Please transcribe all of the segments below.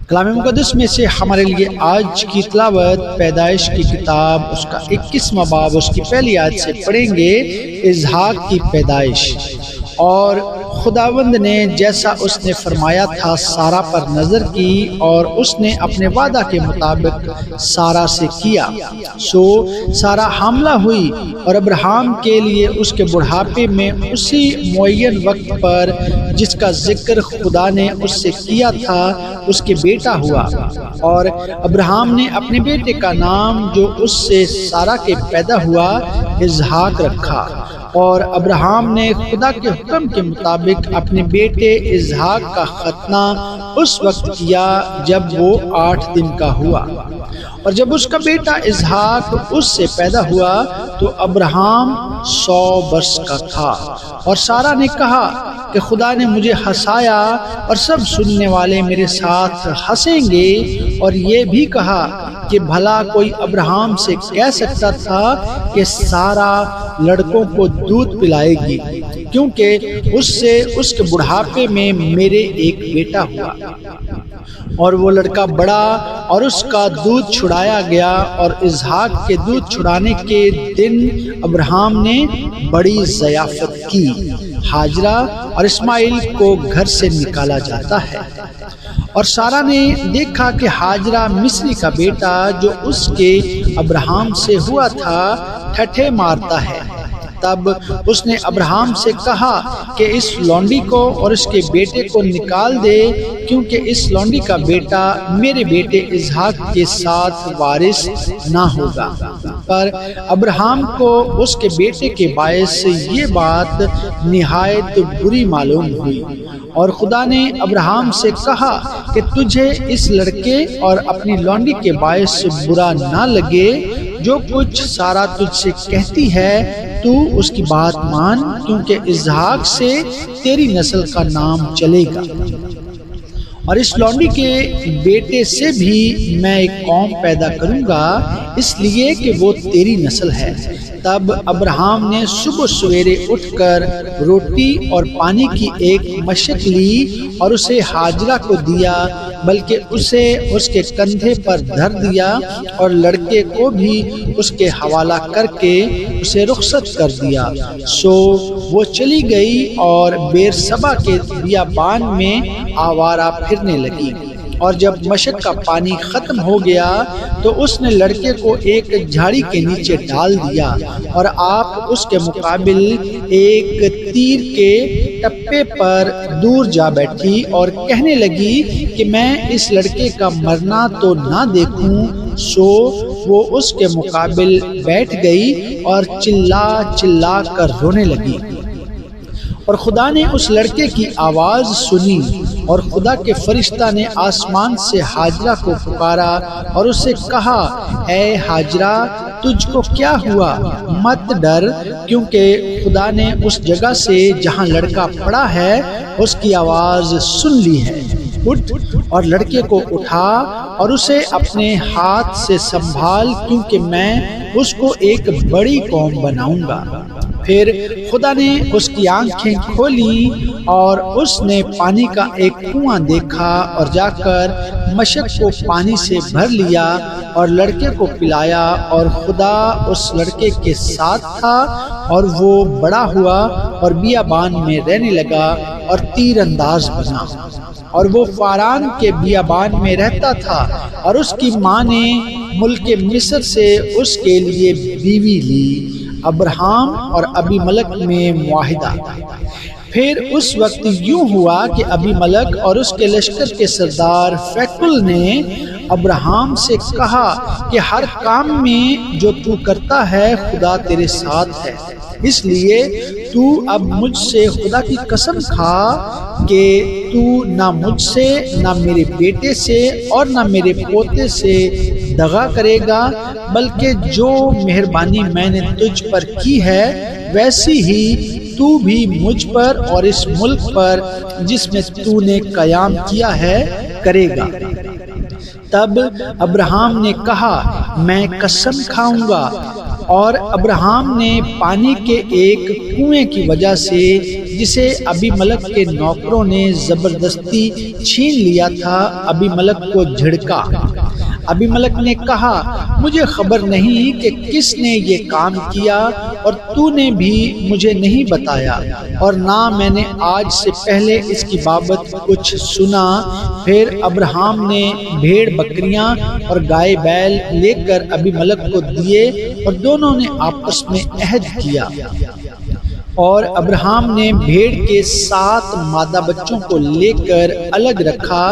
کلام مقدس میں سے ہمارے لیے آج کی تلاوت پیدائش کی کتاب اس کا 21واں باب اس کی پہلی آیت سے پڑھیں گے، اسحاق کی پیدائش۔ اور خداوند نے جیسا اس نے فرمایا تھا سارا پر نظر کی، اور اس نے اپنے وعدہ کے مطابق سارا سے کیا۔ سو سارا حاملہ ہوئی، اور ابراہیم کے لیے اس کے بڑھاپے میں اسی معین وقت پر جس کا ذکر خدا نے اس سے کیا تھا اس کے بیٹا ہوا۔ اور ابراہیم نے اپنے بیٹے کا نام جو اس سے سارا کے پیدا ہوا اسحاق رکھا۔ اور ابراہیم نے خدا کے حکم کے مطابق اپنے بیٹے اسحاق کا ختنہ اس وقت کیا جب وہ 8 دن کا ہوا۔ اور جب اس کا بیٹا اسحاق اس سے پیدا ہوا تو ابراہیم 100 برس کا تھا۔ اور سارا نے کہا کہ خدا نے مجھے ہنسایا، اور سب سننے والے میرے ساتھ ہنسیں گے۔ اور یہ بھی کہا کہ بھلا کوئی ابراہیم سے کہہ سکتا تھا کہ سارا لڑکوں کو دودھ پلائے گی، کیونکہ اس سے اس کے بڑھاپے میں میرے ایک بیٹا ہوا۔ اور وہ لڑکا بڑا، اور اس کا دودھ چھڑایا گیا۔ اور اسحاق کے دودھ چھڑانے کے دن ابراہیم نے بڑی ضیافت کی۔ ہاجرہ اور اسماعیل کو گھر سے نکالا جاتا ہے۔ اور سارا نے دیکھا کہ ہاجرہ مصری کا بیٹا جو اس کے ابراہیم سے ہوا تھا ٹھٹھے مارتا ہے۔ تب اس نے ابراہیم سے کہا کہ اس لونڈی کو اور اس کے بیٹے کو نکال دے، کیونکہ اس لونڈی کا بیٹا میرے بیٹے اسحاق کے ساتھ وارث نہ ہوگا۔ پر ابراہیم کو اس کے بیٹے کے باعث یہ بات نہایت بری معلوم ہوئی۔ اور خدا نے ابراہیم سے کہا کہ تجھے اس لڑکے اور اپنی لونڈی کے باعث برا نہ لگے، جو کچھ سارا تجھ سے کہتی ہے تو اس کی بات مان، کیونکہ اسحاق سے تیری نسل کا نام چلے گا۔ اور اس لونڈی کے بیٹے سے بھی میں ایک قوم پیدا کروں گا، اس لیے کہ وہ تیری نسل ہے۔ تب ابراہیم نے صبح سویرے اٹھ کر روٹی اور پانی کی ایک مشق لی اور اسے ہاجرہ کو دیا، بلکہ اسے اس کے کندھے پر دھر دیا، اور لڑکے کو بھی اس کے حوالہ کر کے اسے رخصت کر دیا۔ سو وہ چلی گئی اور بیر سبا کے بیابان میں آوارہ پھرنے لگی۔ اور جب مشق کا پانی ختم ہو گیا تو اس نے لڑکے کو ایک جھاڑی کے نیچے ڈال دیا، اور آپ اس کے مقابل ایک تیر کے ٹپے پر دور جا بیٹھی اور کہنے لگی کہ میں اس لڑکے کا مرنا تو نہ دیکھوں۔ سو وہ اس کے مقابل بیٹھ گئی اور چلا چلا کر رونے لگی۔ اور خدا نے اس لڑکے کی آواز سنی، اور خدا کے فرشتہ نے آسمان سے ہاجرہ کو پکارا اور اسے کہا، اے ہاجرہ تجھ کو کیا ہوا؟ مت ڈر، کیونکہ خدا نے اس جگہ سے جہاں لڑکا پڑا ہے اس کی آواز سن لی ہے۔ اٹھ اور لڑکے کو اٹھا اور اسے اپنے ہاتھ سے سنبھال، کیونکہ میں اس کو ایک بڑی قوم بناؤں گا۔ پھر خدا نے اس کی آنکھیں کھولی اور اس نے پانی کا ایک کنواں دیکھا، اور جا کر مشق کو پانی سے بھر لیا اور لڑکے کو پلایا۔ اور خدا اس لڑکے کے ساتھ تھا، اور وہ بڑا ہوا اور بیابان میں رہنے لگا اور تیر انداز بنا۔ اور وہ فاران کے بیابان میں رہتا تھا، اور اس کی ماں نے ملک مصر سے اس کے لیے بیوی لی۔ ابراہیم اور ابی ملک میں معاہدہ۔ پھر اس وقت یوں ہوا کہ ابی ملک اور اس کے لشکر کے سردار فیکل نے ابراہیم سے کہا کہ ہر کام میں جو تو کرتا ہے خدا تیرے ساتھ ہے، اس لیے تو اب مجھ سے خدا کی قسم کھا کہ تو نہ مجھ سے، نہ میرے بیٹے سے اور نہ میرے پوتے سے دغا کرے گا، بلکہ جو مہربانی میں نے تجھ پر کی ہے ویسی ہی تو بھی مجھ پر اور اس ملک پر جس میں تو نے قیام کیا ہے کرے گا۔ تب ابراہیم نے کہا، میں قسم کھاؤں گا اور ابراہیم نے پانی کے ایک کنویں کی وجہ سے جسے ابی ملک کے نوکروں نے زبردستی چھین لیا تھا ابی ملک کو جھڑکا۔ ابی ملک نے کہا مجھے خبر نہیں کہ کس نے یہ کام کیا اور تو نے بھی مجھے نہیں بتایا اور نہ میں نے آج سے پہلے اس کی بابت کچھ سنا۔ پھر ابراہیم نے بھیڑ بکریاں اور گائے بیل لے کر ابی ملک کو دیے اور دونوں نے آپس میں عہد کیا۔ اور ابراہیم نے بھیڑ کے 7 مادہ بچوں کو لے کر الگ رکھا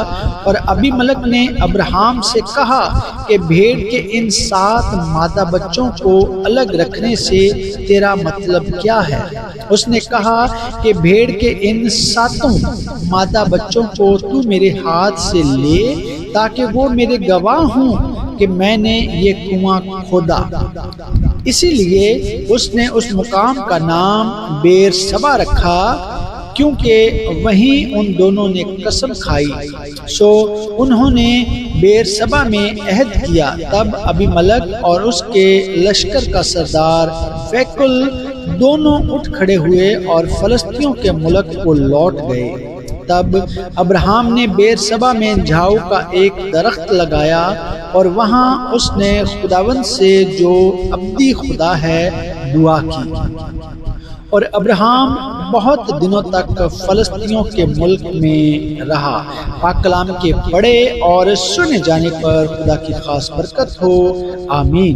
اور ابی ملک نے ابراہیم سے کہا کہ بھیڑ کے ان 7 مادہ بچوں کو الگ رکھنے سے تیرا مطلب کیا ہے؟ اس نے کہا کہ بھیڑ کے ان 7 مادہ بچوں کو تو میرے ہاتھ سے لے تاکہ وہ میرے گواہ ہوں کہ میں نے یہ کنواں کھودا۔ اسی لیے اس نے اس مقام کا نام بیر سبا رکھا کیونکہ وہیں ان دونوں نے قسم کھائی۔ سو انہوں نے بیر سبا میں عہد کیا۔ تب ابی ملک اور اس کے لشکر کا سردار فیکل دونوں اٹھ کھڑے ہوئے اور فلسطینیوں کے ملک کو لوٹ گئے۔ تب ابراہیم نے بیر سبا میں جھاؤ کا ایک درخت لگایا اور وہاں اس نے خداوند سے جو ابدی خدا ہے دعا کی۔ اور ابراہیم بہت دنوں تک فلسطینیوں کے ملک میں رہا۔ پاک کلام کے پڑھے اور سنے جانے پر خدا کی خاص برکت ہو، آمین۔